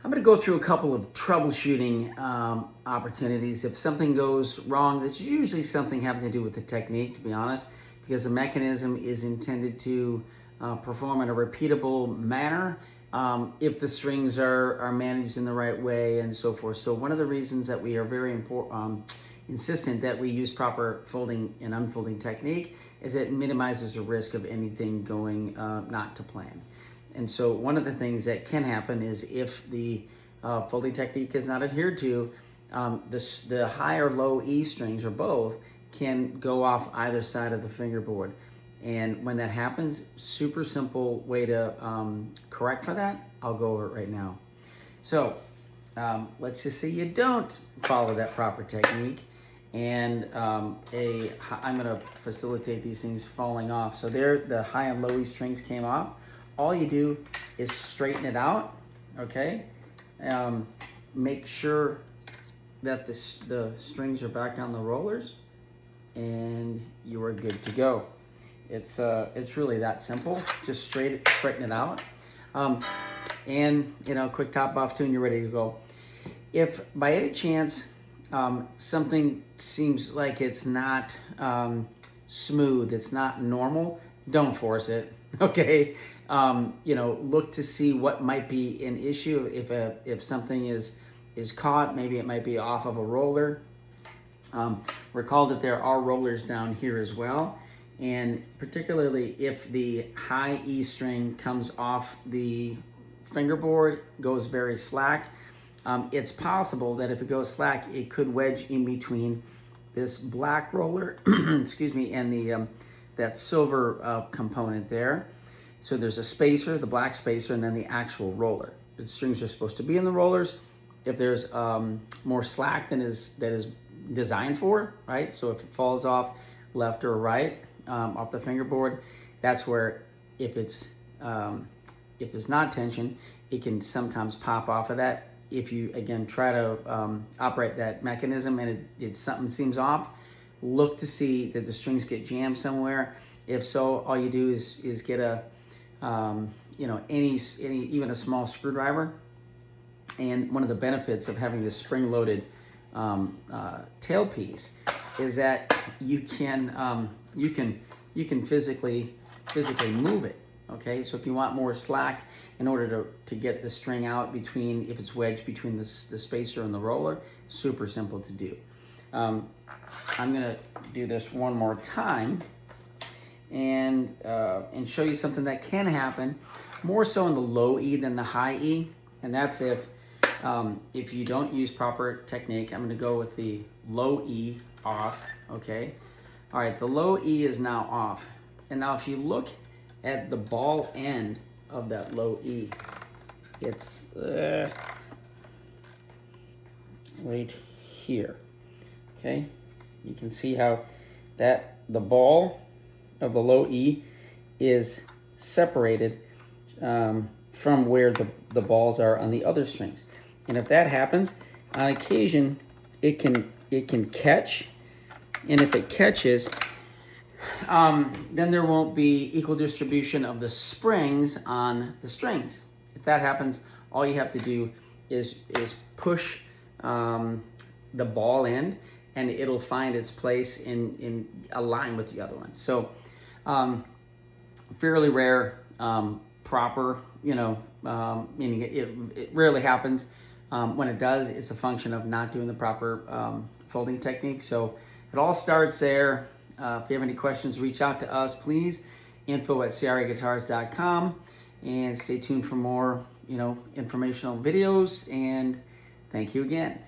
I'm going to go through a couple of troubleshooting opportunities. If something goes wrong, it's usually something having to do with the technique, to be honest, because the mechanism is intended to perform in a repeatable manner if the strings are managed in the right way and so forth. So one of the reasons that we are very insistent that we use proper folding and unfolding technique is it minimizes the risk of anything going not to plan. And so one of the things that can happen is if the folding technique is not adhered to, the high or low E strings, or both, can go off either side of the fingerboard. And when that happens, super simple way to correct for that. I'll go over it right now. So let's just say you don't follow that proper technique, and I'm going to facilitate these things falling off. So there, the high and low E strings came off. All you do is straighten it out, okay? Make sure that the strings are back on the rollers, and you are good to go. It's really that simple. Just straighten it out, and quick top off tune. You're ready to go. If by any chance something seems like it's not smooth, it's not normal, don't force it. Okay, look to see what might be an issue. If something is caught, maybe it might be off of a roller. Recall that there are rollers down here as well, and particularly if the high E string comes off the fingerboard, goes very slack, it's possible that if it goes slack, it could wedge in between this black roller, excuse me, and the that silver component there. So there's a spacer, the black spacer, and then the actual roller. The strings are supposed to be in the rollers. If there's more slack than that is designed for, right? So if it falls off left or right off the fingerboard, that's where if there's not tension, it can sometimes pop off of that. If you again try to operate that mechanism and something seems off, look to see that the strings get jammed somewhere. If so, all you do is get a even a small screwdriver. And one of the benefits of having this spring-loaded tailpiece is that you can physically move it. Okay, so if you want more slack in order to get the string out between, if it's wedged between the spacer and the roller, super simple to do. I'm gonna do this one more time and show you something that can happen more so in the low E than the high E, and that's if you don't use proper technique. I'm gonna go with the low E off, okay? All right, the low E is now off. And now if you look at the ball end of that low E, it's right here, okay? You can see how the ball of the low E is separated from where the balls are on the other strings. And if that happens, on occasion, it can catch, and if it catches, then there won't be equal distribution of the springs on the strings. If that happens, all you have to do is push the ball end, and it'll find its place in a line with the other one. So fairly rare, proper, meaning it rarely happens. When it does, it's a function of not doing the proper folding technique. So it all starts there. If you have any questions, reach out to us, please. info@ciariguitars.com, and stay tuned for more, informational videos. And thank you again.